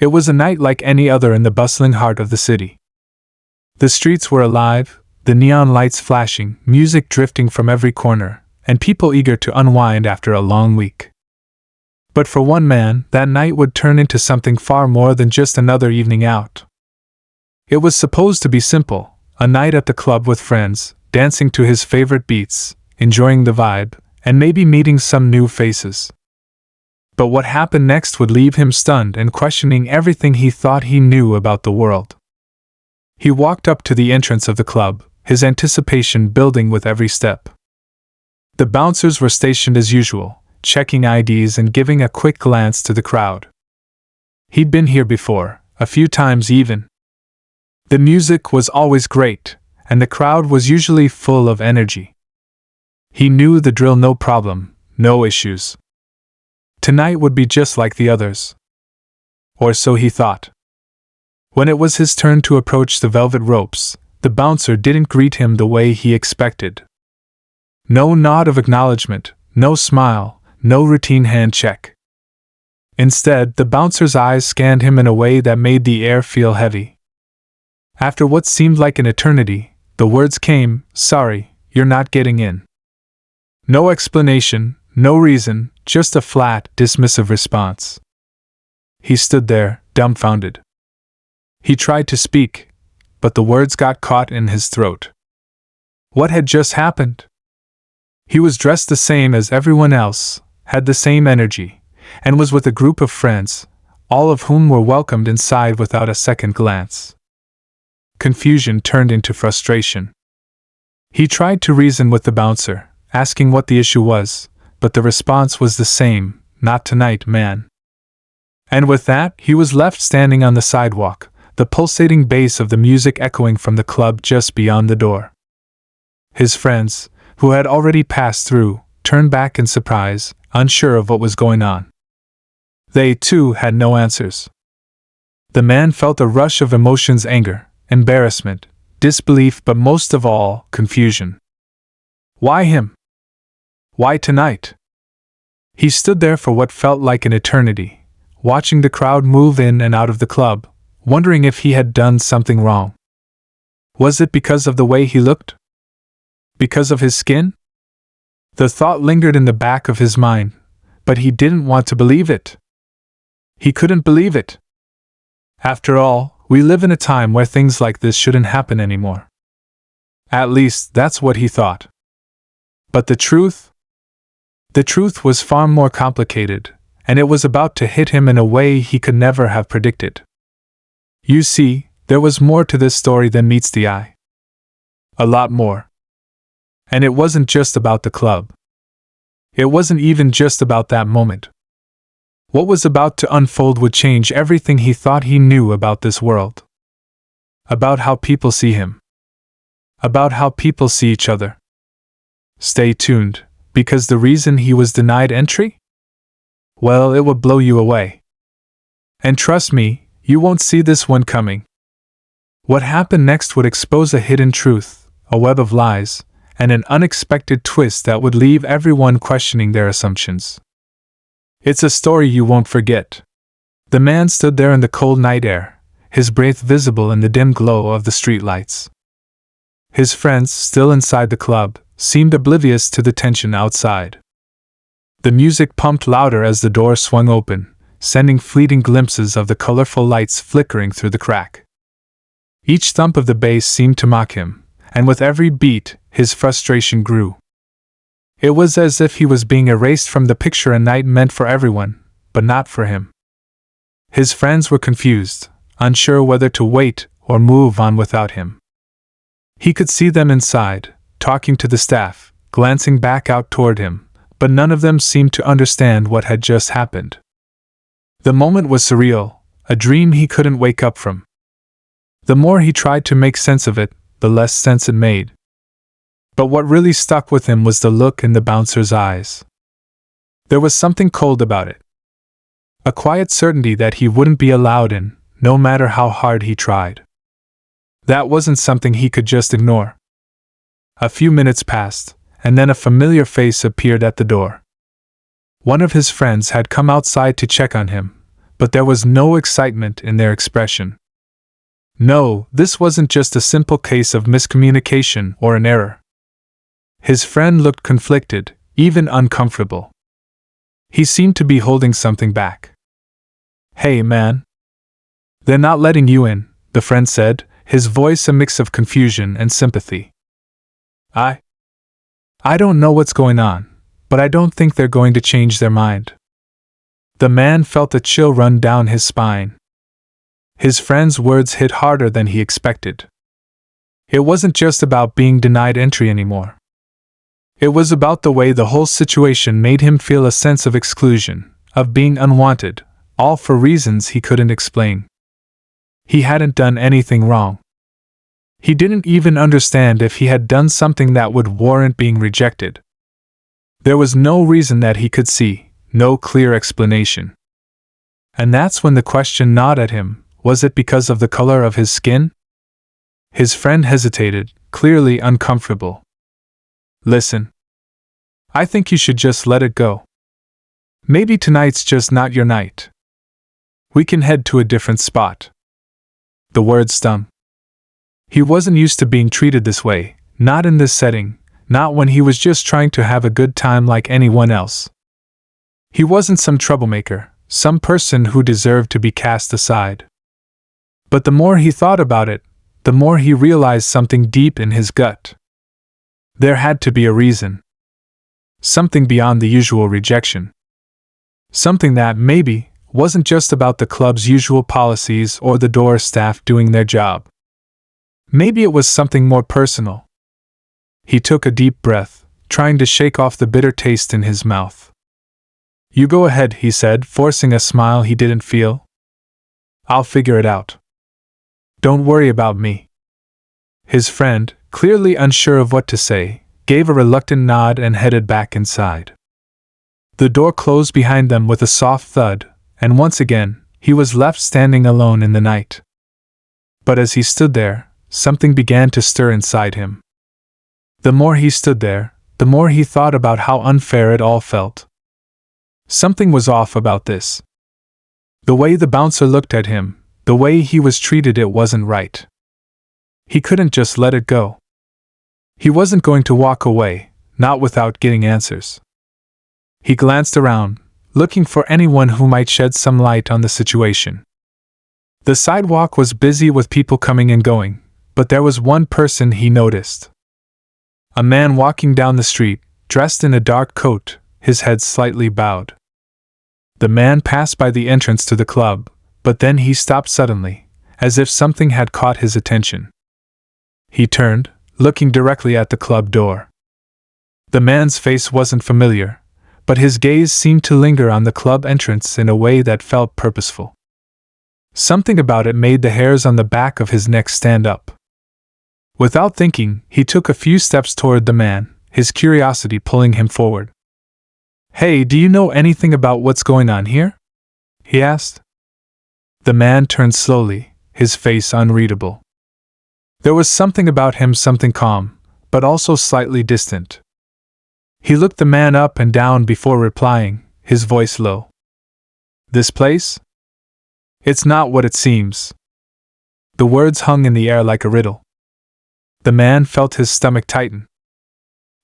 It was a night like any other in the bustling heart of the city. The streets were alive, the neon lights flashing, music drifting from every corner, and people eager to unwind after a long week. But for one man, that night would turn into something far more than just another evening out. It was supposed to be simple, a night at the club with friends, dancing to his favorite beats, enjoying the vibe, and maybe meeting some new faces. But what happened next would leave him stunned and questioning everything he thought he knew about the world. He walked up to the entrance of the club, his anticipation building with every step. The bouncers were stationed as usual, checking IDs and giving a quick glance to the crowd. He'd been here before, a few times even. The music was always great, and the crowd was usually full of energy. He knew the drill, no problem, no issues. Tonight would be just like the others. Or so he thought. When it was his turn to approach the velvet ropes, the bouncer didn't greet him the way he expected. No nod of acknowledgement, no smile, no routine hand check. Instead, the bouncer's eyes scanned him in a way that made the air feel heavy. After what seemed like an eternity, the words came, "Sorry, you're not getting in." No explanation, no reason, just a flat, dismissive response. He stood there, dumbfounded. He tried to speak, but the words got caught in his throat. What had just happened? He was dressed the same as everyone else, had the same energy, and was with a group of friends, all of whom were welcomed inside without a second glance. Confusion turned into frustration. He tried to reason with the bouncer, asking what the issue was, but the response was the same, "Not tonight, man." And with that, he was left standing on the sidewalk, the pulsating bass of the music echoing from the club just beyond the door. His friends, who had already passed through, turned back in surprise, unsure of what was going on. They, too, had no answers. The man felt a rush of emotions: anger, embarrassment, disbelief, but most of all, confusion. Why him? Why tonight? He stood there for what felt like an eternity, watching the crowd move in and out of the club, wondering if he had done something wrong. Was it because of the way he looked? Because of his skin? The thought lingered in the back of his mind, but he didn't want to believe it. He couldn't believe it. After all, we live in a time where things like this shouldn't happen anymore. At least, that's what he thought. But the truth? The truth was far more complicated, and it was about to hit him in a way he could never have predicted. You see, there was more to this story than meets the eye. A lot more. And it wasn't just about the club. It wasn't even just about that moment. What was about to unfold would change everything he thought he knew about this world. About how people see him. About how people see each other. Stay tuned, because the reason he was denied entry? Well, it would blow you away. And trust me, you won't see this one coming. What happened next would expose a hidden truth, a web of lies, and an unexpected twist that would leave everyone questioning their assumptions. It's a story you won't forget. The man stood there in the cold night air, his breath visible in the dim glow of the streetlights. His friends, still inside the club, seemed oblivious to the tension outside. The music pumped louder as the door swung open, sending fleeting glimpses of the colorful lights flickering through the crack. Each thump of the bass seemed to mock him, and with every beat, his frustration grew. It was as if he was being erased from the picture a night meant for everyone, but not for him. His friends were confused, unsure whether to wait or move on without him. He could see them inside, talking to the staff, glancing back out toward him, but none of them seemed to understand what had just happened. The moment was surreal, a dream he couldn't wake up from. The more he tried to make sense of it, the less sense it made. But what really stuck with him was the look in the bouncer's eyes. There was something cold about it. A quiet certainty that he wouldn't be allowed in, no matter how hard he tried. That wasn't something he could just ignore. A few minutes passed, and then a familiar face appeared at the door. One of his friends had come outside to check on him, but there was no excitement in their expression. No, this wasn't just a simple case of miscommunication or an error. His friend looked conflicted, even uncomfortable. He seemed to be holding something back. "Hey, man. They're not letting you in," the friend said, his voice a mix of confusion and sympathy. I don't know what's going on, but I don't think they're going to change their mind." The man felt a chill run down his spine. His friend's words hit harder than he expected. It wasn't just about being denied entry anymore. It was about the way the whole situation made him feel a sense of exclusion, of being unwanted, all for reasons he couldn't explain. He hadn't done anything wrong. He didn't even understand if he had done something that would warrant being rejected. There was no reason that he could see, no clear explanation. And that's when the question gnawed at him: was it because of the color of his skin? His friend hesitated, clearly uncomfortable. "Listen. I think you should just let it go. Maybe tonight's just not your night. We can head to a different spot." The words stung. He wasn't used to being treated this way, not in this setting, not when he was just trying to have a good time like anyone else. He wasn't some troublemaker, some person who deserved to be cast aside. But the more he thought about it, the more he realized something deep in his gut. There had to be a reason. Something beyond the usual rejection. Something that, maybe, wasn't just about the club's usual policies or the door staff doing their job. Maybe it was something more personal. He took a deep breath, trying to shake off the bitter taste in his mouth. "You go ahead," he said, forcing a smile he didn't feel. "I'll figure it out. Don't worry about me." His friend, clearly unsure of what to say, gave a reluctant nod and headed back inside. The door closed behind them with a soft thud, and once again, he was left standing alone in the night. But as he stood there, something began to stir inside him. The more he stood there, the more he thought about how unfair it all felt. Something was off about this. The way the bouncer looked at him, the way he was treated, it wasn't right. He couldn't just let it go. He wasn't going to walk away, not without getting answers. He glanced around, looking for anyone who might shed some light on the situation. The sidewalk was busy with people coming and going, but there was one person he noticed. A man walking down the street, dressed in a dark coat, his head slightly bowed. The man passed by the entrance to the club, but then he stopped suddenly, as if something had caught his attention. He turned, looking directly at the club door. The man's face wasn't familiar, but his gaze seemed to linger on the club entrance in a way that felt purposeful. Something about it made the hairs on the back of his neck stand up. Without thinking, he took a few steps toward the man, his curiosity pulling him forward. "Hey, do you know anything about what's going on here?" he asked. The man turned slowly, his face unreadable. There was something about him, something calm, but also slightly distant. He looked the man up and down before replying, his voice low. "This place? It's not what it seems." The words hung in the air like a riddle. The man felt his stomach tighten.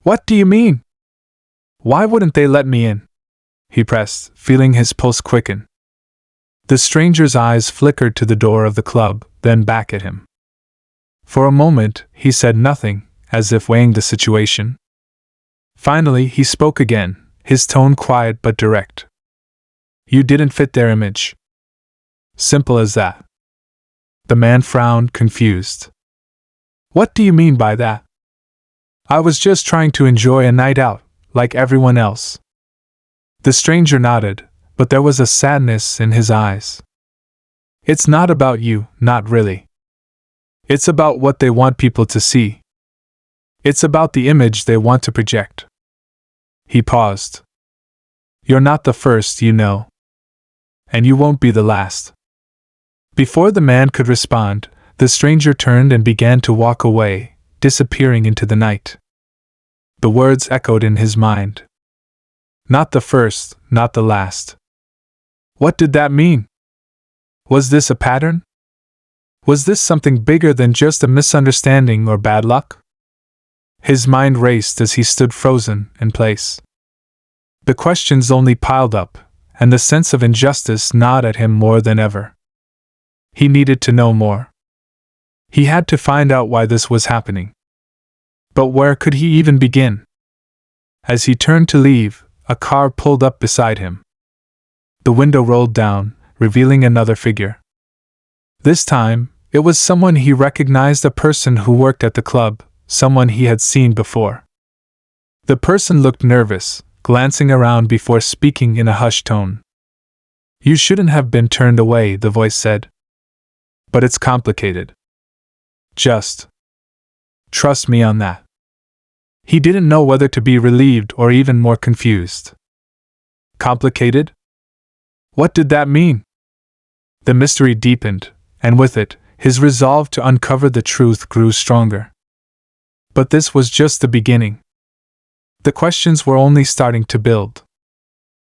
"What do you mean? Why wouldn't they let me in?" he pressed, feeling his pulse quicken. The stranger's eyes flickered to the door of the club, then back at him. For a moment, he said nothing, as if weighing the situation. Finally, he spoke again, his tone quiet but direct. "You didn't fit their image. Simple as that." The man frowned, confused. "What do you mean by that?" "I was just trying to enjoy a night out, like everyone else." The stranger nodded, but there was a sadness in his eyes. "It's not about you, not really. It's about what they want people to see. It's about the image they want to project." He paused. "You're not the first, you know. And you won't be the last." Before the man could respond, the stranger turned and began to walk away, disappearing into the night. The words echoed in his mind. Not the first, not the last. What did that mean? Was this a pattern? Was this something bigger than just a misunderstanding or bad luck? His mind raced as he stood frozen in place. The questions only piled up, and the sense of injustice gnawed at him more than ever. He needed to know more. He had to find out why this was happening. But where could he even begin? As he turned to leave, a car pulled up beside him. The window rolled down, revealing another figure. This time, it was someone he recognized, a person who worked at the club, someone he had seen before. The person looked nervous, glancing around before speaking in a hushed tone. "You shouldn't have been turned away," the voice said. "But it's complicated. Just trust me on that." He didn't know whether to be relieved or even more confused. Complicated? What did that mean? The mystery deepened, and with it, his resolve to uncover the truth grew stronger. But this was just the beginning. The questions were only starting to build.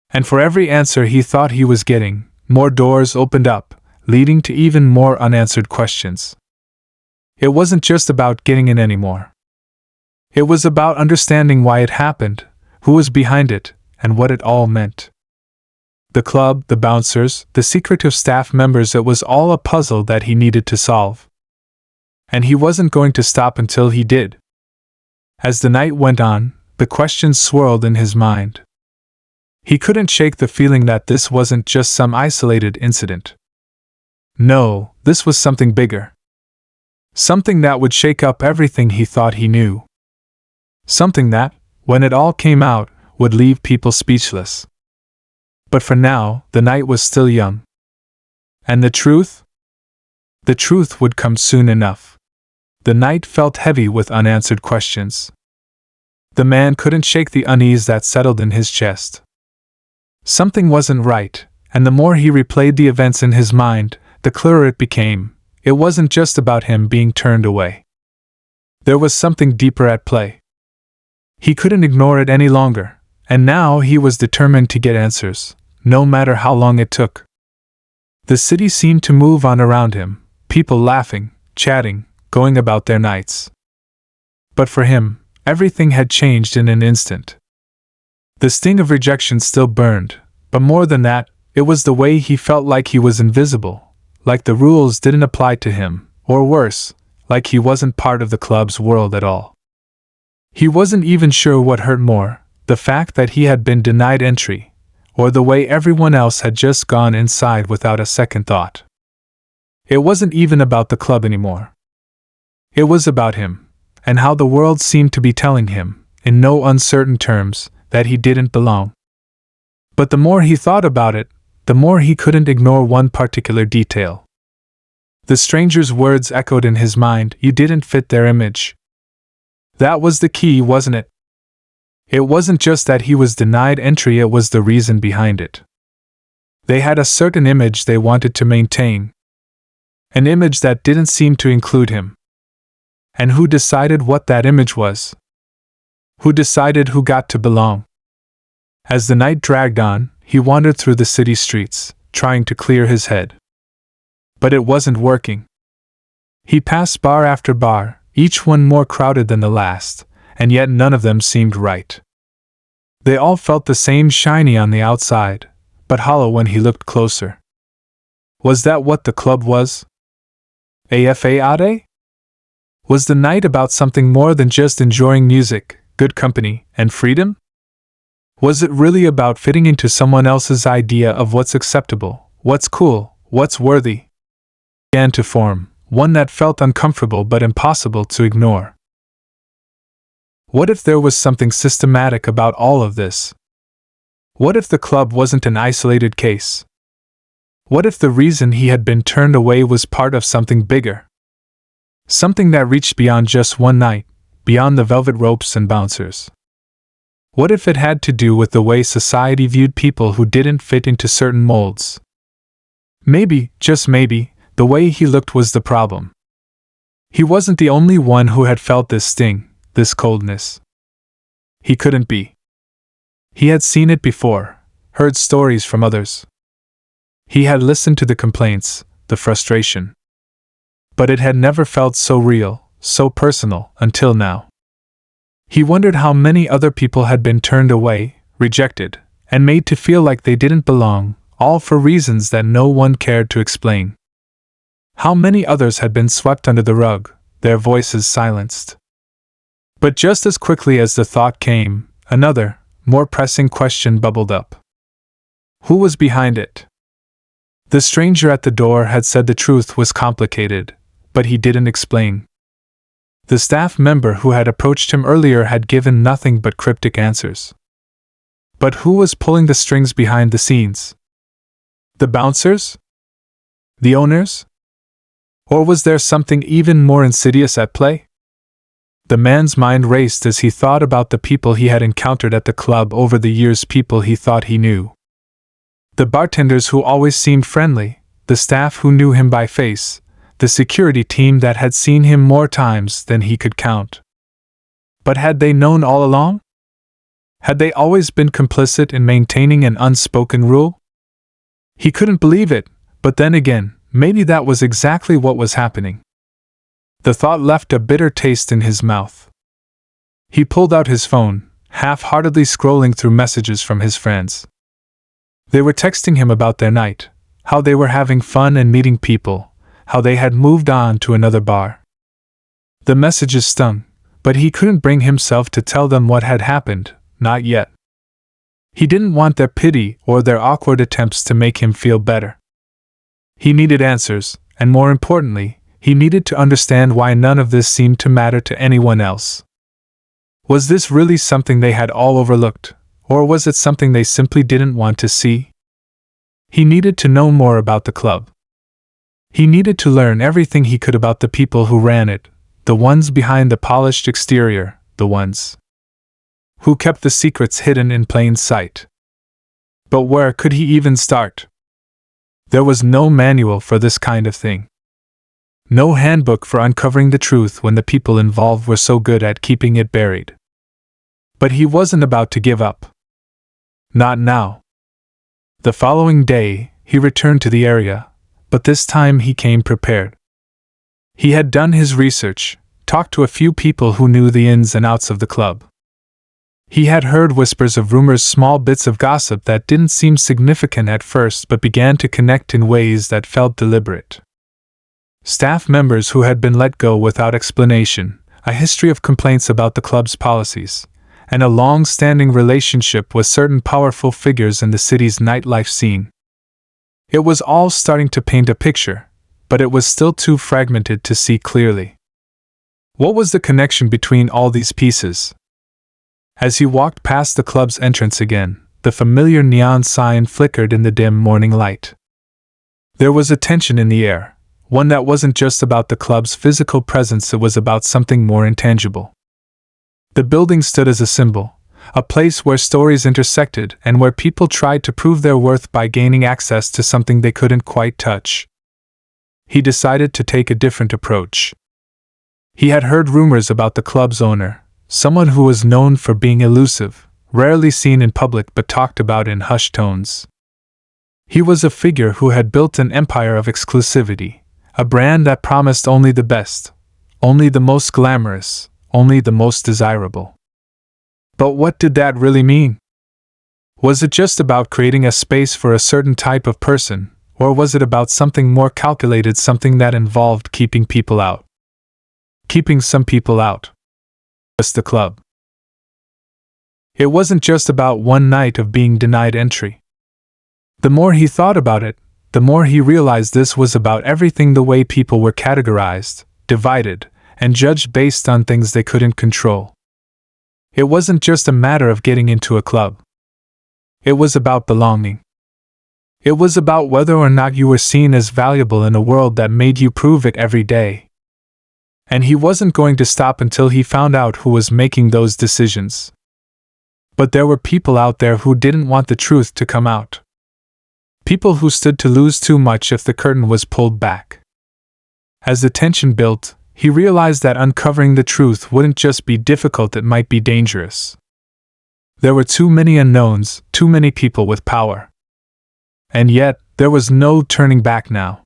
And for every answer he thought he was getting, more doors opened up, leading to even more unanswered questions. It wasn't just about getting in anymore. It was about understanding why it happened, who was behind it, and what it all meant. The club, the bouncers, the secretive staff members, it was all a puzzle that he needed to solve. And he wasn't going to stop until he did. As the night went on, the questions swirled in his mind. He couldn't shake the feeling that this wasn't just some isolated incident. No, this was something bigger. Something that would shake up everything he thought he knew. Something that, when it all came out, would leave people speechless. But for now, the night was still young. And the truth? The truth would come soon enough. The night felt heavy with unanswered questions. The man couldn't shake the unease that settled in his chest. Something wasn't right, and the more he replayed the events in his mind, the clearer it became. It wasn't just about him being turned away. There was something deeper at play. He couldn't ignore it any longer, and now he was determined to get answers, no matter how long it took. The city seemed to move on around him, people laughing, chatting, going about their nights. But for him, everything had changed in an instant. The sting of rejection still burned, but more than that, it was the way he felt like he was invisible. Like the rules didn't apply to him, or worse, like he wasn't part of the club's world at all. He wasn't even sure what hurt more, the fact that he had been denied entry, or the way everyone else had just gone inside without a second thought. It wasn't even about the club anymore. It was about him, and how the world seemed to be telling him, in no uncertain terms, that he didn't belong. But the more he thought about it, the more he couldn't ignore one particular detail. The stranger's words echoed in his mind, "You didn't fit their image." That was the key, wasn't it? It wasn't just that he was denied entry, it was the reason behind it. They had a certain image they wanted to maintain. An image that didn't seem to include him. And who decided what that image was? Who decided who got to belong? As the night dragged on, he wandered through the city streets, trying to clear his head. But it wasn't working. He passed bar after bar, each one more crowded than the last, and yet none of them seemed right. They all felt the same, shiny on the outside, but hollow when he looked closer. Was that what the club was? AFAADE? Was the night about something more than just enjoying music, good company, and freedom? Was it really about fitting into someone else's idea of what's acceptable, what's cool, what's worthy? It began to form, one that felt uncomfortable but impossible to ignore. What if there was something systematic about all of this? What if the club wasn't an isolated case? What if the reason he had been turned away was part of something bigger? Something that reached beyond just one night, beyond the velvet ropes and bouncers. What if it had to do with the way society viewed people who didn't fit into certain molds? Maybe, just maybe, the way he looked was the problem. He wasn't the only one who had felt this sting, this coldness. He couldn't be. He had seen it before, heard stories from others. He had listened to the complaints, the frustration. But it had never felt so real, so personal, until now. He wondered how many other people had been turned away, rejected, and made to feel like they didn't belong, all for reasons that no one cared to explain. How many others had been swept under the rug, their voices silenced. But just as quickly as the thought came, another, more pressing question bubbled up. Who was behind it? The stranger at the door had said the truth was complicated, but he didn't explain. The staff member who had approached him earlier had given nothing but cryptic answers. But who was pulling the strings behind the scenes? The bouncers? The owners? Or was there something even more insidious at play? The man's mind raced as he thought about the people he had encountered at the club over the years, people he thought he knew. The bartenders who always seemed friendly, the staff who knew him by face, the security team that had seen him more times than he could count. But had they known all along? Had they always been complicit in maintaining an unspoken rule? He couldn't believe it, but then again, maybe that was exactly what was happening. The thought left a bitter taste in his mouth. He pulled out his phone, half-heartedly scrolling through messages from his friends. They were texting him about their night, how they were having fun and meeting people, how they had moved on to another bar. The messages stung, but he couldn't bring himself to tell them what had happened, not yet. He didn't want their pity or their awkward attempts to make him feel better. He needed answers, and more importantly, he needed to understand why none of this seemed to matter to anyone else. Was this really something they had all overlooked, or was it something they simply didn't want to see? He needed to know more about the club. He needed to learn everything he could about the people who ran it, the ones behind the polished exterior, the ones who kept the secrets hidden in plain sight. But where could he even start? There was no manual for this kind of thing. No handbook for uncovering the truth when the people involved were so good at keeping it buried. But he wasn't about to give up. Not now. The following day, he returned to the area, but this time he came prepared. He had done his research, talked to a few people who knew the ins and outs of the club. He had heard whispers of rumors, small bits of gossip that didn't seem significant at first but began to connect in ways that felt deliberate. Staff members who had been let go without explanation, a history of complaints about the club's policies, and a long-standing relationship with certain powerful figures in the city's nightlife scene. It was all starting to paint a picture, but it was still too fragmented to see clearly. What was the connection between all these pieces? As he walked past the club's entrance again, the familiar neon sign flickered in the dim morning light. There was a tension in the air, one that wasn't just about the club's physical presence, it was about something more intangible. The building stood as a symbol, a place where stories intersected and where people tried to prove their worth by gaining access to something they couldn't quite touch. He decided to take a different approach. He had heard rumors about the club's owner, someone who was known for being elusive, rarely seen in public but talked about in hushed tones. He was a figure who had built an empire of exclusivity, a brand that promised only the best, only the most glamorous, only the most desirable. But what did that really mean? Was it just about creating a space for a certain type of person, or was it about something more calculated, something that involved keeping people out? Keeping some people out. Just the club. It wasn't just about one night of being denied entry. The more he thought about it, the more he realized this was about everything, the way people were categorized, divided, and judged based on things they couldn't control. It wasn't just a matter of getting into a club. It was about belonging. It was about whether or not you were seen as valuable in a world that made you prove it every day. And he wasn't going to stop until he found out who was making those decisions. But there were people out there who didn't want the truth to come out. People who stood to lose too much if the curtain was pulled back. As the tension built, he realized that uncovering the truth wouldn't just be difficult, it might be dangerous. There were too many unknowns, too many people with power. And yet, There was no turning back now.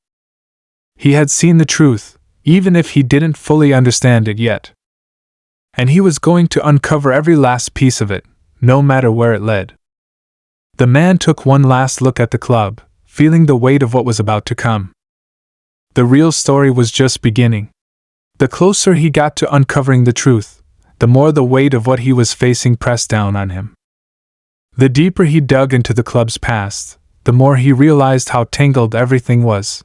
He had seen the truth, even if he didn't fully understand it yet. And he was going to uncover every last piece of it, no matter where it led. The man took one last look at the club, feeling the weight of what was about to come. The real story was just beginning. The closer he got to uncovering the truth, the more the weight of what he was facing pressed down on him. The deeper he dug into the club's past, the more he realized how tangled everything was.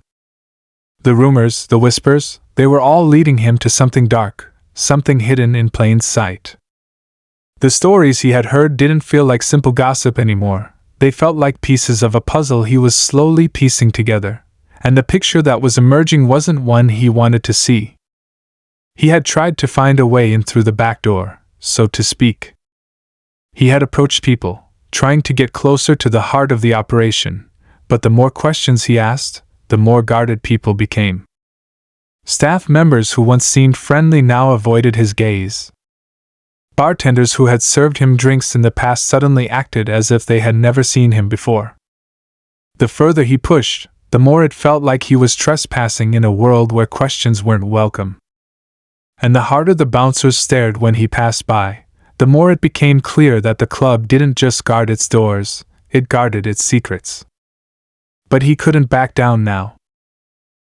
The rumors, the whispers, they were all leading him to something dark, something hidden in plain sight. The stories he had heard didn't feel like simple gossip anymore. They felt like pieces of a puzzle he was slowly piecing together, and the picture that was emerging wasn't one he wanted to see. He had tried to find a way in through the back door, so to speak. He had approached people, trying to get closer to the heart of the operation, but the more questions he asked, the more guarded people became. Staff members who once seemed friendly now avoided his gaze. Bartenders who had served him drinks in the past suddenly acted as if they had never seen him before. The further he pushed, the more it felt like he was trespassing in a world where questions weren't welcome. And the harder the bouncers stared when he passed by, the more it became clear that the club didn't just guard its doors, it guarded its secrets. But he couldn't back down now.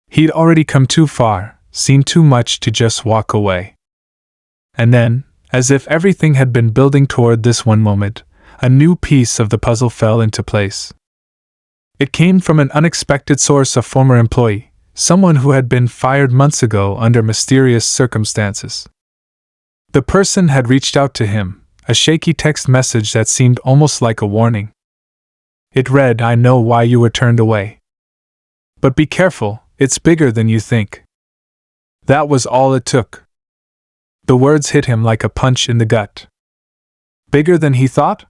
He'd already come too far, seen too much to just walk away. And then, as if everything had been building toward this one moment, a new piece of the puzzle fell into place. It came from an unexpected source, a former employee, someone who had been fired months ago under mysterious circumstances. The person had reached out to him, a shaky text message that seemed almost like a warning. It read, "I know why you were turned away. But be careful, it's bigger than you think." That was all it took. The words hit him like a punch in the gut. Bigger than he thought?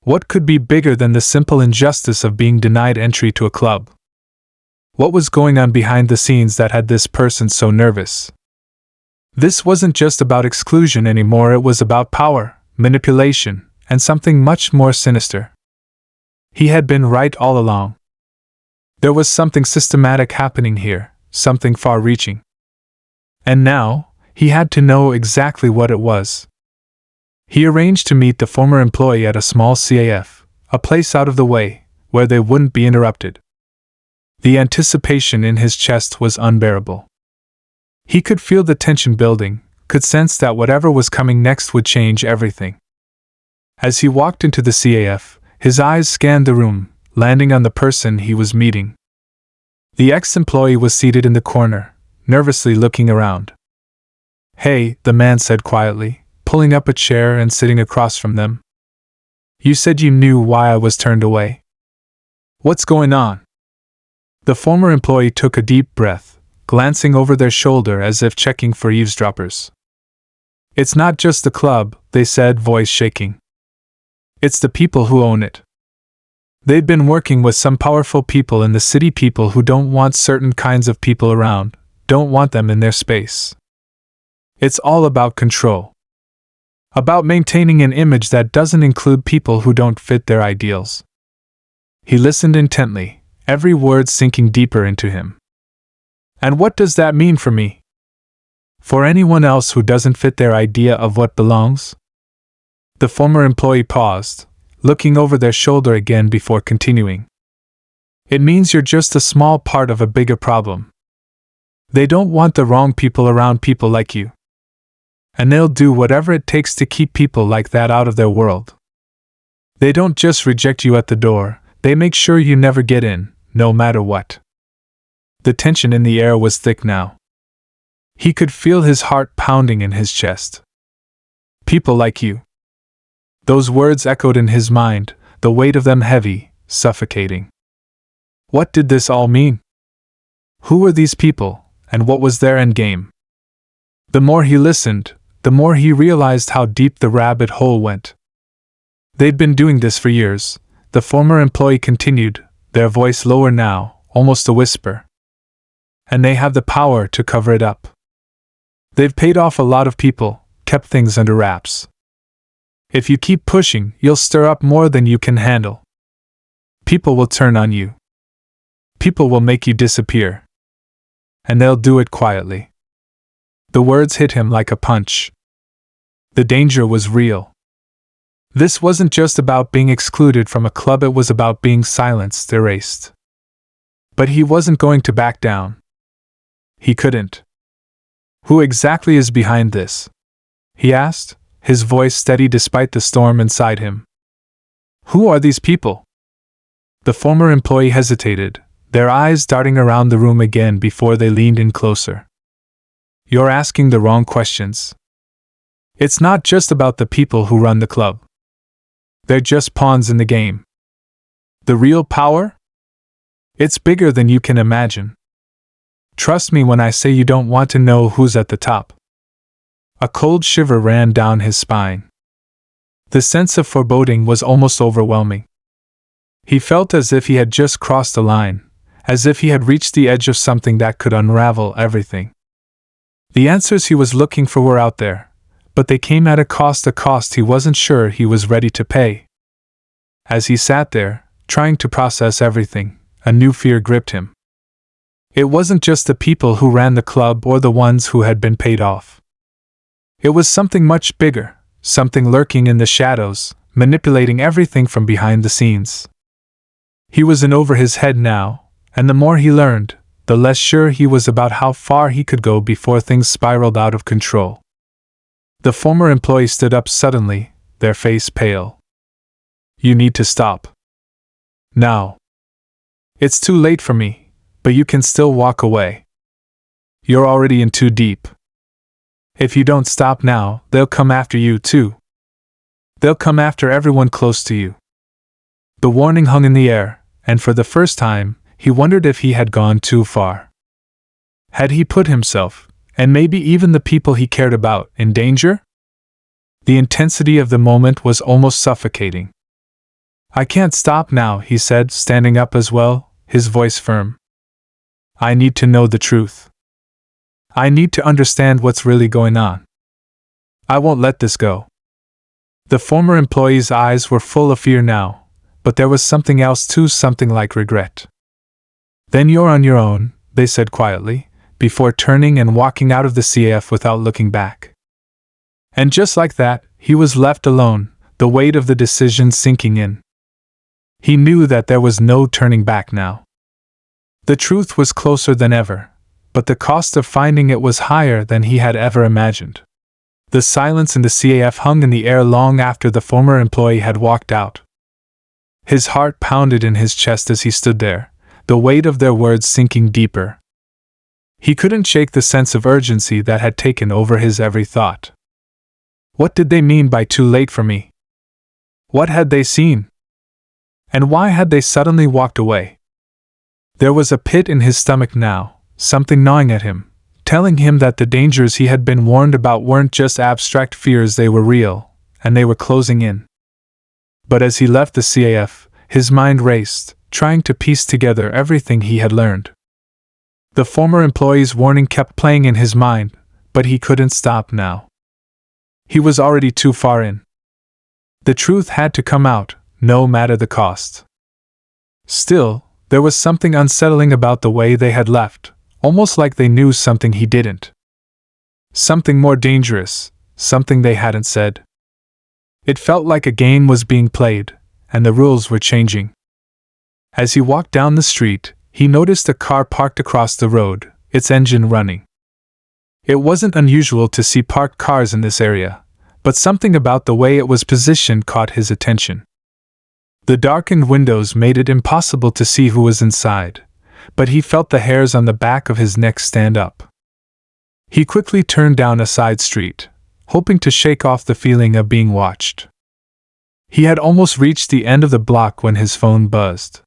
What could be bigger than the simple injustice of being denied entry to a club? What was going on behind the scenes that had this person so nervous? This wasn't just about exclusion anymore, it was about power, manipulation, and something much more sinister. He had been right all along. There was something systematic happening here, something far-reaching. And now, he had to know exactly what it was. He arranged to meet the former employee at a small CAF, a place out of the way, where they wouldn't be interrupted. The anticipation in his chest was unbearable. He could feel the tension building, could sense that whatever was coming next would change everything. As he walked into the CAF, his eyes scanned the room, landing on the person he was meeting. The ex-employee was seated in the corner, nervously looking around. "Hey," the man said quietly, pulling up a chair and sitting across from them. "You said you knew why I was turned away. What's going on?" The former employee took a deep breath, glancing over their shoulder as if checking for eavesdroppers. "It's not just the club," they said, voice shaking. "It's the people who own it. They've been working with some powerful people in the city, people who don't want certain kinds of people around, don't want them in their space. It's all about control. About maintaining an image that doesn't include people who don't fit their ideals." He listened intently, every word sinking deeper into him. "And what does that mean for me? For anyone else who doesn't fit their idea of what belongs?" The former employee paused, looking over their shoulder again before continuing. "It means you're just a small part of a bigger problem. They don't want the wrong people around people like you. And they'll do whatever it takes to keep people like that out of their world. They don't just reject you at the door, they make sure you never get in, no matter what." The tension in the air was thick now. He could feel his heart pounding in his chest. "People like you." Those words echoed in his mind, the weight of them heavy, suffocating. What did this all mean? Who were these people, and what was their endgame? The more he listened, the more he realized how deep the rabbit hole went. "They've been doing this for years," the former employee continued, their voice lower now, almost a whisper. "And they have the power to cover it up. They've paid off a lot of people, kept things under wraps. If you keep pushing, you'll stir up more than you can handle. People will turn on you. People will make you disappear. And they'll do it quietly. The words hit him like a punch. The danger was real. This wasn't just about being excluded from a club, it was about being silenced, erased. But he wasn't going to back down. He couldn't. Who exactly is behind this? He asked, his voice steady despite the storm inside him. Who are these people? The former employee hesitated, their eyes darting around the room again before they leaned in closer. You're asking the wrong questions. It's not just about the people who run the club. They're just pawns in the game. The real power? It's bigger than you can imagine. Trust me when I say you don't want to know who's at the top. A cold shiver ran down his spine. The sense of foreboding was almost overwhelming. He felt as if he had just crossed a line, as if he had reached the edge of something that could unravel everything. The answers he was looking for were out there, but they came at a cost he wasn't sure he was ready to pay. As he sat there, trying to process everything, a new fear gripped him. It wasn't just the people who ran the club or the ones who had been paid off. It was something much bigger, something lurking in the shadows, manipulating everything from behind the scenes. He was in over his head now, and the more he learned, the less sure he was about how far he could go before things spiraled out of control. The former employee stood up suddenly, their face pale. You need to stop. Now. It's too late for me, but you can still walk away. You're already in too deep. If you don't stop now, they'll come after you too. They'll come after everyone close to you. The warning hung in the air, and for the first time, he wondered if he had gone too far. Had he put himself, and maybe even the people he cared about, in danger? The intensity of the moment was almost suffocating. I can't stop now, he said, standing up as well, his voice firm. I need to know the truth. I need to understand what's really going on. I won't let this go. The former employee's eyes were full of fear now, but there was something else too, something like regret. Then you're on your own, they said quietly, before turning and walking out of the CAF without looking back. And just like that, he was left alone, the weight of the decision sinking in. He knew that there was no turning back now. The truth was closer than ever, but the cost of finding it was higher than he had ever imagined. The silence in the CAF hung in the air long after the former employee had walked out. His heart pounded in his chest as he stood there, the weight of their words sinking deeper. He couldn't shake the sense of urgency that had taken over his every thought. What did they mean by too late for me? What had they seen? And why had they suddenly walked away? There was a pit in his stomach now, something gnawing at him, telling him that the dangers he had been warned about weren't just abstract fears, they were real, and they were closing in. But as he left the CAF, his mind raced, trying to piece together everything he had learned. The former employee's warning kept playing in his mind, but he couldn't stop now. He was already too far in. The truth had to come out, no matter the cost. Still, there was something unsettling about the way they had left, almost like they knew something he didn't. Something more dangerous, something they hadn't said. It felt like a game was being played, and the rules were changing. As he walked down the street, he noticed a car parked across the road, its engine running. It wasn't unusual to see parked cars in this area, but something about the way it was positioned caught his attention. The darkened windows made it impossible to see who was inside, but he felt the hairs on the back of his neck stand up. He quickly turned down a side street, hoping to shake off the feeling of being watched. He had almost reached the end of the block when his phone buzzed.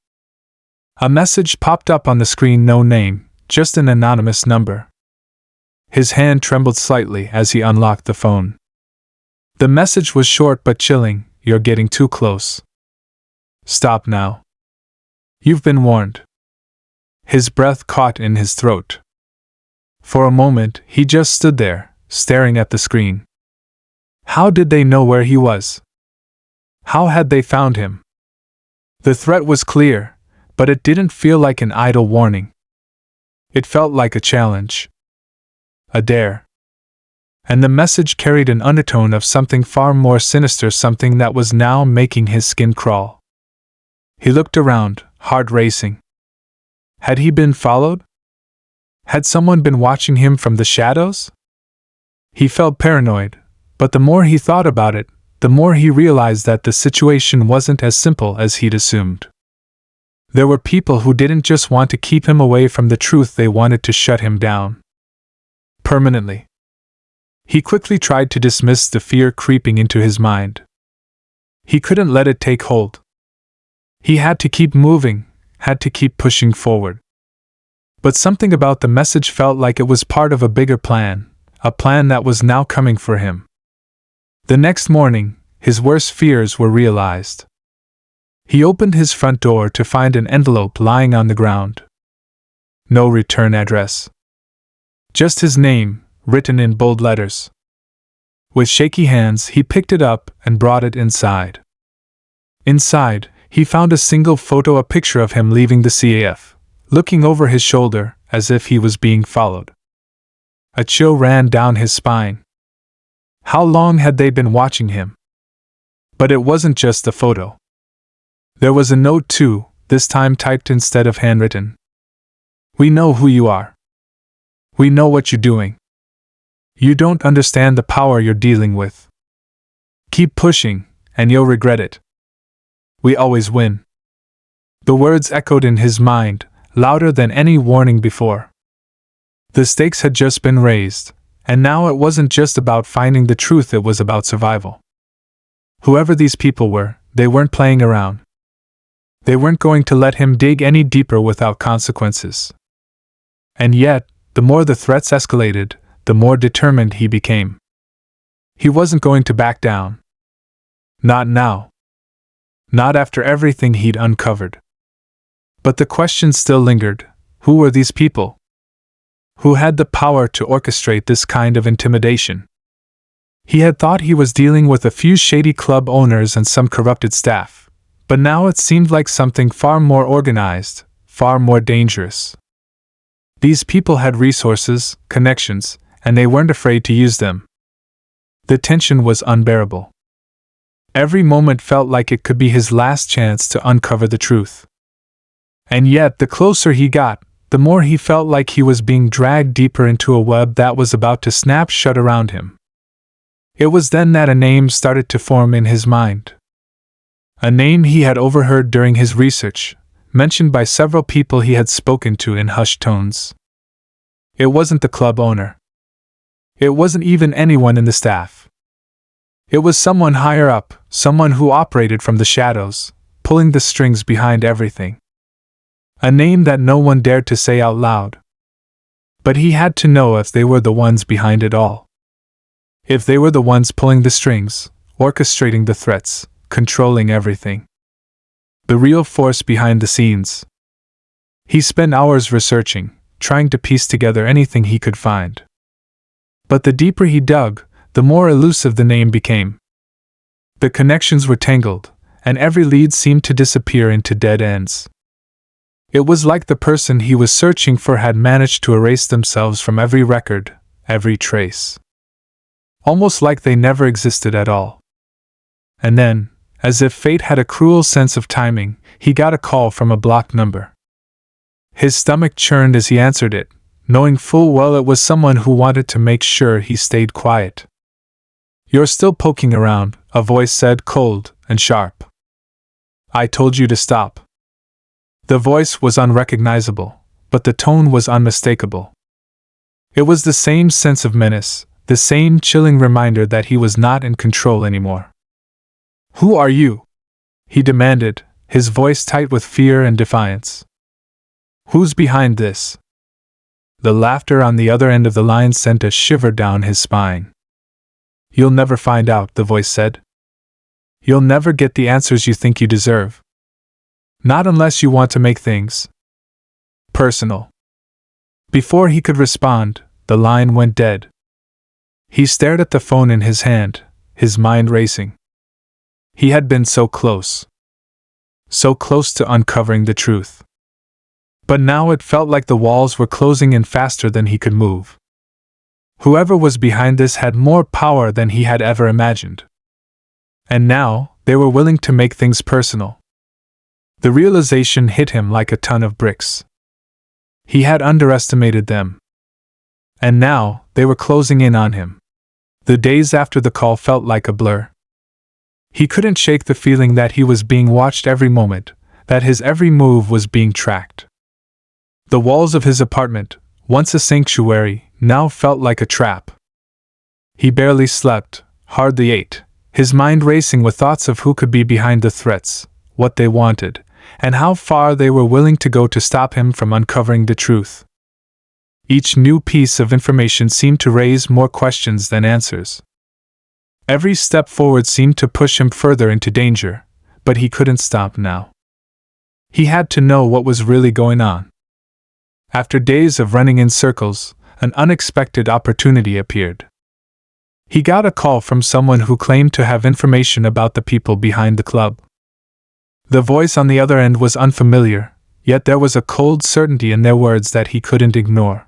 A message popped up on the screen, no name, just an anonymous number. His hand trembled slightly as he unlocked the phone. The message was short but chilling. You're getting too close. Stop now. You've been warned. His breath caught in his throat. For a moment, he just stood there, staring at the screen. How did they know where he was? How had they found him? The threat was clear. but it didn't feel like an idle warning. It felt like a challenge. A dare. And the message carried an undertone of something far more sinister, something that was now making his skin crawl. He looked around, heart racing. Had he been followed? Had someone been watching him from the shadows? He felt paranoid, but the more he thought about it, the more he realized that the situation wasn't as simple as he'd assumed. There were people who didn't just want to keep him away from the truth, they wanted to shut him down. Permanently. He quickly tried to dismiss the fear creeping into his mind. He couldn't let it take hold. He had to keep moving, had to keep pushing forward. But something about the message felt like it was part of a bigger plan, a plan that was now coming for him. The next morning, his worst fears were realized. He opened his front door to find an envelope lying on the ground. No return address. Just his name, written in bold letters. With shaky hands, he picked it up and brought it inside. Inside, he found a single photo, a picture of him leaving the CAF, looking over his shoulder as if he was being followed. A chill ran down his spine. How long had they been watching him? But it wasn't just the photo. There was a note too, this time typed instead of handwritten. We know who you are. We know what you're doing. You don't understand the power you're dealing with. Keep pushing, and you'll regret it. We always win. The words echoed in his mind, louder than any warning before. The stakes had just been raised, and now it wasn't just about finding the truth, it was about survival. Whoever these people were, they weren't playing around. They weren't going to let him dig any deeper without consequences. And yet, the more the threats escalated, the more determined he became. He wasn't going to back down. Not now. Not after everything he'd uncovered. But the question still lingered: who were these people? Who had the power to orchestrate this kind of intimidation? He had thought he was dealing with a few shady club owners and some corrupted staff, but now it seemed like something far more organized, far more dangerous. These people had resources, connections, and they weren't afraid to use them. The tension was unbearable. Every moment felt like it could be his last chance to uncover the truth. And yet, the closer he got, the more he felt like he was being dragged deeper into a web that was about to snap shut around him. It was then that a name started to form in his mind. A name he had overheard during his research, mentioned by several people he had spoken to in hushed tones. It wasn't the club owner. It wasn't even anyone in the staff. It was someone higher up, someone who operated from the shadows, pulling the strings behind everything. A name that no one dared to say out loud. But he had to know if they were the ones behind it all. If they were the ones pulling the strings, orchestrating the threats, controlling everything. The real force behind the scenes. He spent hours researching, trying to piece together anything he could find. But the deeper he dug, the more elusive the name became. The connections were tangled, and every lead seemed to disappear into dead ends. It was like the person he was searching for had managed to erase themselves from every record, every trace. Almost like they never existed at all. And then, as if fate had a cruel sense of timing, he got a call from a blocked number. His stomach churned as he answered it, knowing full well it was someone who wanted to make sure he stayed quiet. "You're still poking around," a voice said, cold and sharp. "I told you to stop." The voice was unrecognizable, but the tone was unmistakable. It was the same sense of menace, the same chilling reminder that he was not in control anymore. "Who are you?" he demanded, his voice tight with fear and defiance. "Who's behind this?" The laughter on the other end of the line sent a shiver down his spine. "You'll never find out," the voice said. "You'll never get the answers you think you deserve. Not unless you want to make things personal." Before he could respond, the line went dead. He stared at the phone in his hand, his mind racing. He had been so close. So close to uncovering the truth. But now it felt like the walls were closing in faster than he could move. Whoever was behind this had more power than he had ever imagined. And now, they were willing to make things personal. The realization hit him like a ton of bricks. He had underestimated them. And now, they were closing in on him. The days after the call felt like a blur. He couldn't shake the feeling that he was being watched every moment, that his every move was being tracked. The walls of his apartment, once a sanctuary, now felt like a trap. He barely slept, hardly ate, his mind racing with thoughts of who could be behind the threats, what they wanted, and how far they were willing to go to stop him from uncovering the truth. Each new piece of information seemed to raise more questions than answers. Every step forward seemed to push him further into danger, but he couldn't stop now. He had to know what was really going on. After days of running in circles, an unexpected opportunity appeared. He got a call from someone who claimed to have information about the people behind the club. The voice on the other end was unfamiliar, yet there was a cold certainty in their words that he couldn't ignore.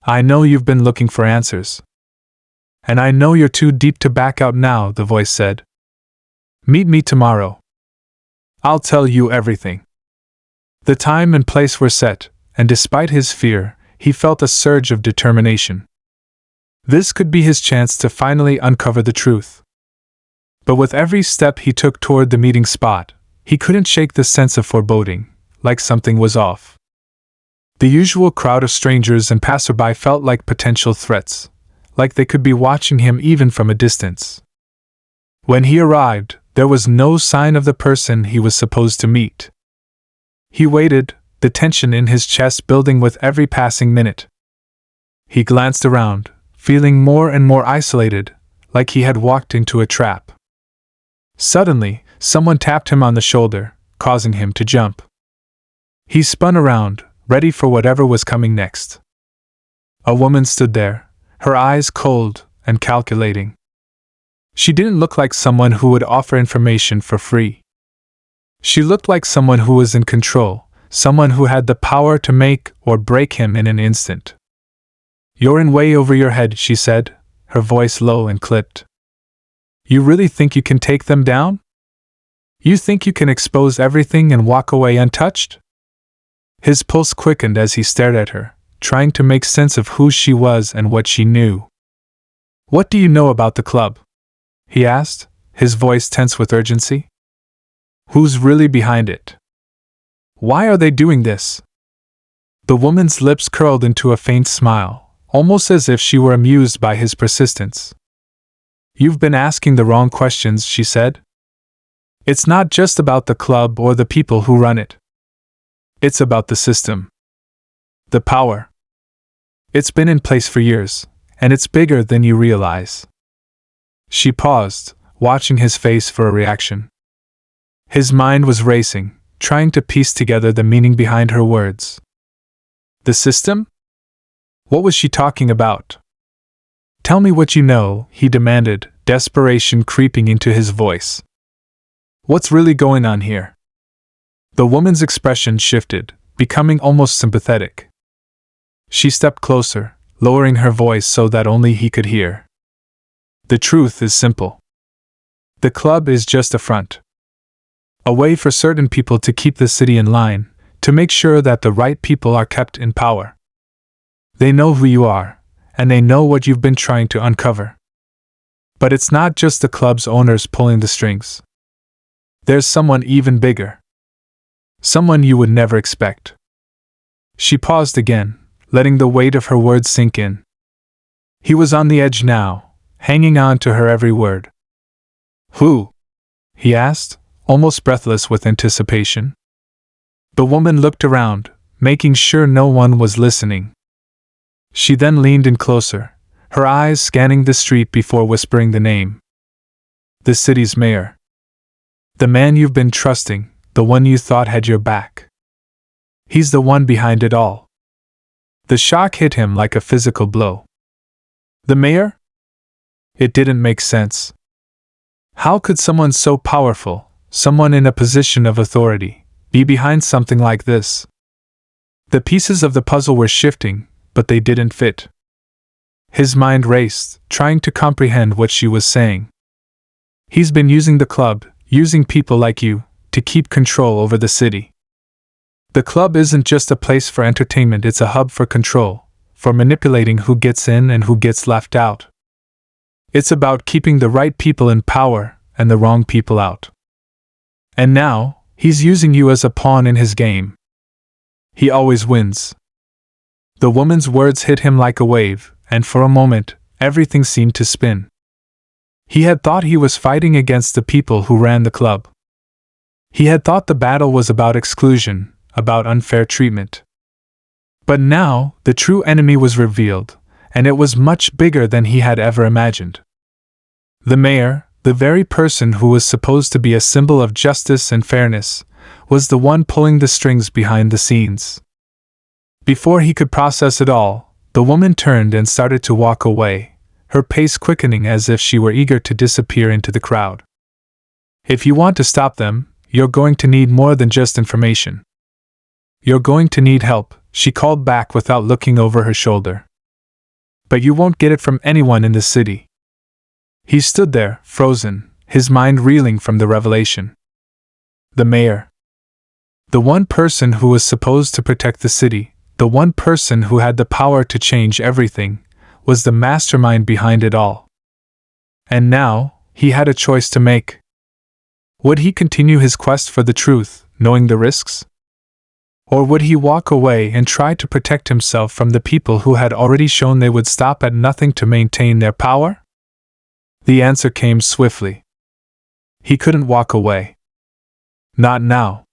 "I know you've been looking for answers. And I know you're too deep to back out now," the voice said. "Meet me tomorrow. I'll tell you everything." The time and place were set, and despite his fear, he felt a surge of determination. This could be his chance to finally uncover the truth. But with every step he took toward the meeting spot, he couldn't shake the sense of foreboding, like something was off. The usual crowd of strangers and passerby felt like potential threats, like they could be watching him even from a distance. When he arrived, there was no sign of the person he was supposed to meet. He waited, the tension in his chest building with every passing minute. He glanced around, feeling more and more isolated, like he had walked into a trap. Suddenly, someone tapped him on the shoulder, causing him to jump. He spun around, ready for whatever was coming next. A woman stood there, her eyes cold and calculating. She didn't look like someone who would offer information for free. She looked like someone who was in control, someone who had the power to make or break him in an instant. "You're in way over your head," she said, her voice low and clipped. "You really think you can take them down? You think you can expose everything and walk away untouched?" His pulse quickened as he stared at her, trying to make sense of who she was and what she knew. "What do you know about the club?" he asked, his voice tense with urgency. "Who's really behind it? Why are they doing this?" The woman's lips curled into a faint smile, almost as if she were amused by his persistence. "You've been asking the wrong questions," she said. "It's not just about the club or the people who run it. It's about the system. The power. It's been in place for years, and it's bigger than you realize." She paused, watching his face for a reaction. His mind was racing, trying to piece together the meaning behind her words. The system? What was she talking about? "Tell me what you know," he demanded, desperation creeping into his voice. "What's really going on here?" The woman's expression shifted, becoming almost sympathetic. She stepped closer, lowering her voice so that only he could hear. "The truth is simple. The club is just a front. A way for certain people to keep the city in line, to make sure that the right people are kept in power. They know who you are, and they know what you've been trying to uncover. But it's not just the club's owners pulling the strings. There's someone even bigger. Someone you would never expect." She paused again, letting the weight of her words sink in. He was on the edge now, hanging on to her every word. "Who?" he asked, almost breathless with anticipation. The woman looked around, making sure no one was listening. She then leaned in closer, her eyes scanning the street before whispering the name. "The city's mayor. The man you've been trusting, the one you thought had your back. He's the one behind it all." The shock hit him like a physical blow. The mayor? It didn't make sense. How could someone so powerful, someone in a position of authority, be behind something like this? The pieces of the puzzle were shifting, but they didn't fit. His mind raced, trying to comprehend what she was saying. He's been using the club, using people like you, to keep control over the city. The club isn't just a place for entertainment, it's a hub for control, for manipulating who gets in and who gets left out. It's about keeping the right people in power and the wrong people out. And now, he's using you as a pawn in his game. He always wins. The woman's words hit him like a wave, and for a moment, everything seemed to spin. He had thought he was fighting against the people who ran the club. He had thought the battle was about exclusion, about unfair treatment. But now, the true enemy was revealed, and it was much bigger than he had ever imagined. The mayor, the very person who was supposed to be a symbol of justice and fairness, was the one pulling the strings behind the scenes. Before he could process it all, the woman turned and started to walk away, her pace quickening as if she were eager to disappear into the crowd. If you want to stop them, you're going to need more than just information. You're going to need help, she called back without looking over her shoulder. But you won't get it from anyone in the city. He stood there, frozen, his mind reeling from the revelation. The mayor. The one person who was supposed to protect the city, the one person who had the power to change everything, was the mastermind behind it all. And now, he had a choice to make. Would he continue his quest for the truth, knowing the risks? Or would he walk away and try to protect himself from the people who had already shown they would stop at nothing to maintain their power? The answer came swiftly. He couldn't walk away. Not now.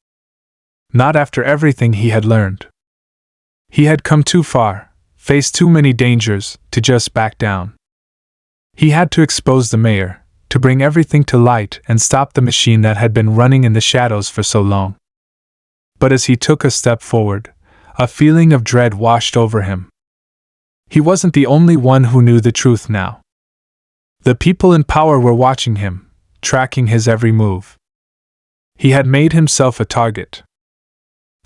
Not after everything he had learned. He had come too far, faced too many dangers, to just back down. He had to expose the mayor, to bring everything to light and stop the machine that had been running in the shadows for so long. But as he took a step forward, a feeling of dread washed over him. He wasn't the only one who knew the truth now. The people in power were watching him, tracking his every move. He had made himself a target.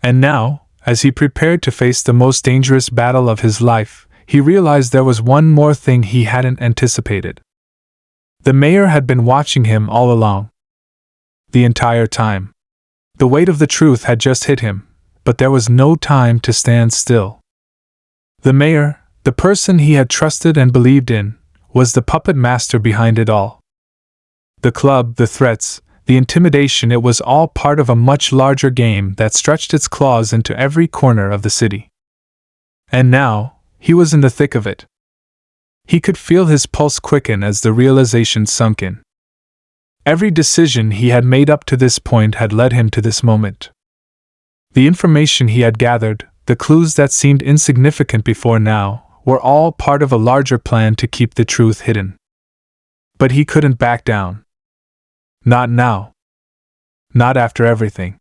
And now, as he prepared to face the most dangerous battle of his life, he realized there was one more thing he hadn't anticipated. The mayor had been watching him all along. The entire time. The weight of the truth had just hit him, but there was no time to stand still. The mayor, the person he had trusted and believed in, was the puppet master behind it all. The club, the threats, the intimidation, it was all part of a much larger game that stretched its claws into every corner of the city. And now, he was in the thick of it. He could feel his pulse quicken as the realization sunk in. Every decision he had made up to this point had led him to this moment. The information he had gathered, the clues that seemed insignificant before now, were all part of a larger plan to keep the truth hidden. But he couldn't back down. Not now. Not after everything.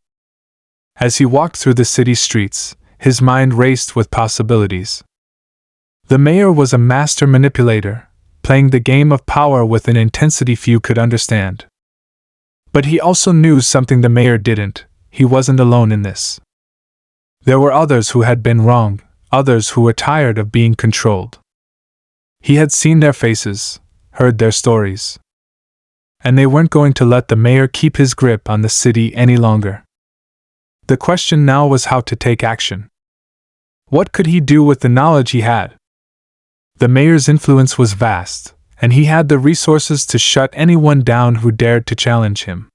As he walked through the city streets, his mind raced with possibilities. The mayor was a master manipulator, playing the game of power with an intensity few could understand. But he also knew something the mayor didn't: he wasn't alone in this. There were others who had been wrong, others who were tired of being controlled. He had seen their faces, heard their stories. And they weren't going to let the mayor keep his grip on the city any longer. The question now was how to take action. What could he do with the knowledge he had? The mayor's influence was vast, and he had the resources to shut anyone down who dared to challenge him.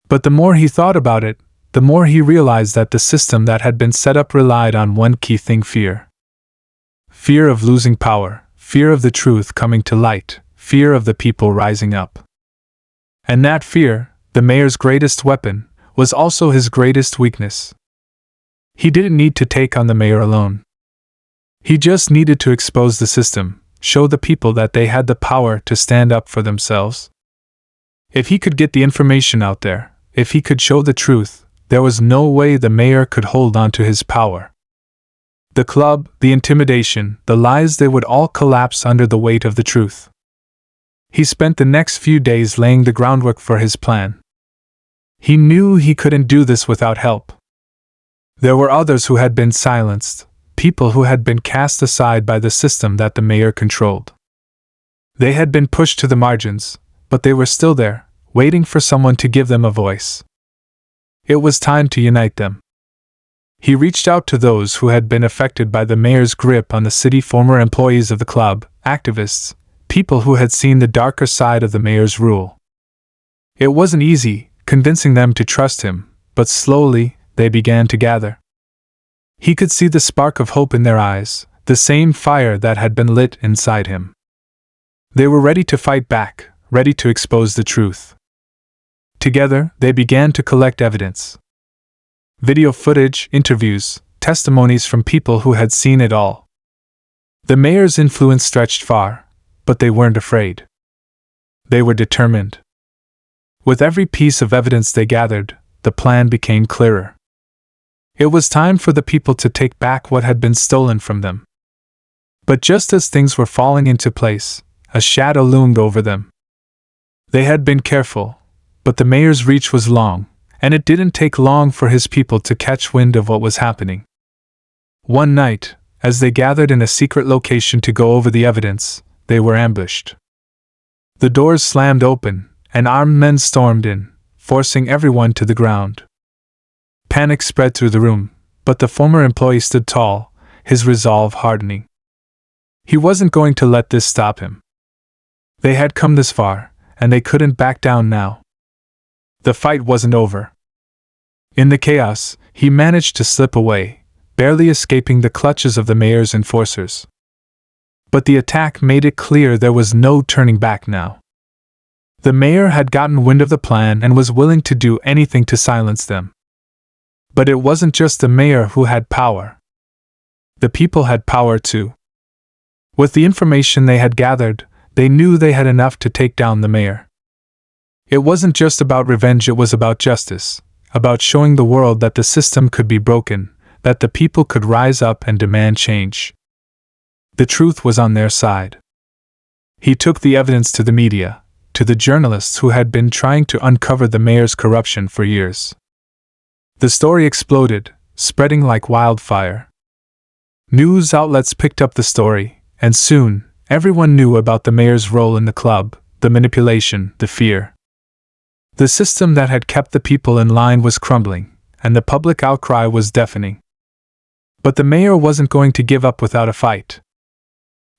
But the more he thought about it, the more he realized that the system that had been set up relied on one key thing: fear. Fear of losing power, fear of the truth coming to light, fear of the people rising up. And that fear, the mayor's greatest weapon, was also his greatest weakness. He didn't need to take on the mayor alone. He just needed to expose the system, show the people that they had the power to stand up for themselves. If he could get the information out there, if he could show the truth, there was no way the mayor could hold on to his power. The club, the intimidation, the lies, they would all collapse under the weight of the truth. He spent the next few days laying the groundwork for his plan. He knew he couldn't do this without help. There were others who had been silenced, people who had been cast aside by the system that the mayor controlled. They had been pushed to the margins, but they were still there, waiting for someone to give them a voice. It was time to unite them. He reached out to those who had been affected by the mayor's grip on the city, former employees of the club, activists, people who had seen the darker side of the mayor's rule. It wasn't easy, convincing them to trust him, but slowly, they began to gather. He could see the spark of hope in their eyes, the same fire that had been lit inside him. They were ready to fight back, ready to expose the truth. Together, they began to collect evidence. Video footage, interviews, testimonies from people who had seen it all. The mayor's influence stretched far, but they weren't afraid. They were determined. With every piece of evidence they gathered, the plan became clearer. It was time for the people to take back what had been stolen from them. But just as things were falling into place, a shadow loomed over them. They had been careful, but the mayor's reach was long, and it didn't take long for his people to catch wind of what was happening. One night, as they gathered in a secret location to go over the evidence, they were ambushed. The doors slammed open, and armed men stormed in, forcing everyone to the ground. Panic spread through the room, but the former employee stood tall, his resolve hardening. He wasn't going to let this stop him. They had come this far, and they couldn't back down now. The fight wasn't over. In the chaos, he managed to slip away, barely escaping the clutches of the mayor's enforcers. But the attack made it clear there was no turning back now. The mayor had gotten wind of the plan and was willing to do anything to silence them. But it wasn't just the mayor who had power. The people had power too. With the information they had gathered, they knew they had enough to take down the mayor. It wasn't just about revenge, it was about justice, about showing the world that the system could be broken, that the people could rise up and demand change. The truth was on their side. He took the evidence to the media, to the journalists who had been trying to uncover the mayor's corruption for years. The story exploded, spreading like wildfire. News outlets picked up the story, and soon, everyone knew about the mayor's role in the club, the manipulation, the fear. The system that had kept the people in line was crumbling, and the public outcry was deafening. But the mayor wasn't going to give up without a fight.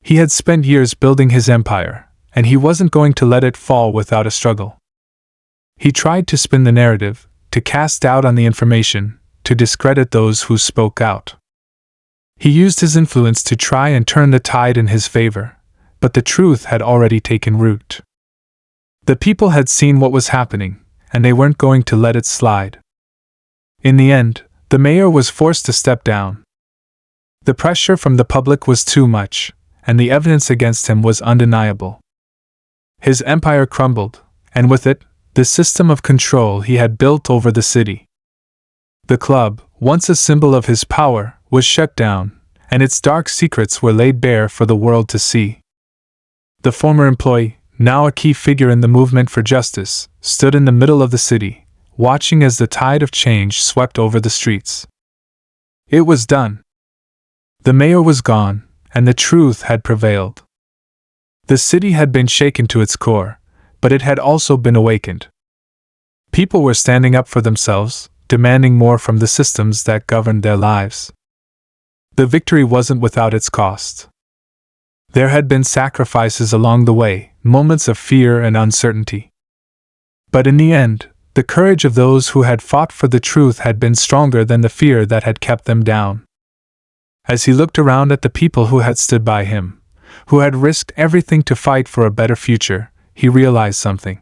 He had spent years building his empire, and he wasn't going to let it fall without a struggle. He tried to spin the narrative, to cast doubt on the information, to discredit those who spoke out. He used his influence to try and turn the tide in his favor, but the truth had already taken root. The people had seen what was happening, and they weren't going to let it slide. In the end, the mayor was forced to step down. The pressure from the public was too much, and the evidence against him was undeniable. His empire crumbled, and with it, the system of control he had built over the city. The club, once a symbol of his power, was shut down, and its dark secrets were laid bare for the world to see. The former employee, now a key figure in the movement for justice, stood in the middle of the city, watching as the tide of change swept over the streets. It was done. The mayor was gone, and the truth had prevailed. The city had been shaken to its core, but it had also been awakened. People were standing up for themselves, demanding more from the systems that governed their lives. The victory wasn't without its cost. There had been sacrifices along the way, moments of fear and uncertainty. But in the end, the courage of those who had fought for the truth had been stronger than the fear that had kept them down. As he looked around at the people who had stood by him, who had risked everything to fight for a better future, he realized something.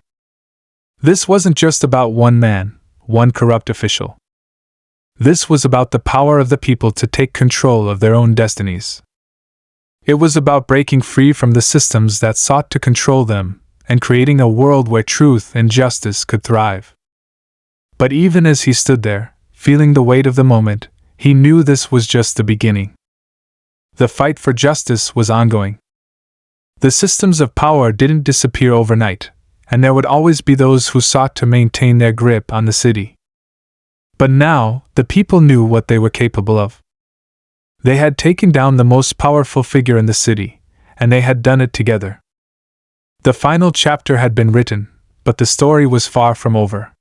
This wasn't just about one man, one corrupt official. This was about the power of the people to take control of their own destinies. It was about breaking free from the systems that sought to control them, and creating a world where truth and justice could thrive. But even as he stood there, feeling the weight of the moment, he knew this was just the beginning. The fight for justice was ongoing. The systems of power didn't disappear overnight, and there would always be those who sought to maintain their grip on the city. But now, the people knew what they were capable of. They had taken down the most powerful figure in the city, and they had done it together. The final chapter had been written, but the story was far from over.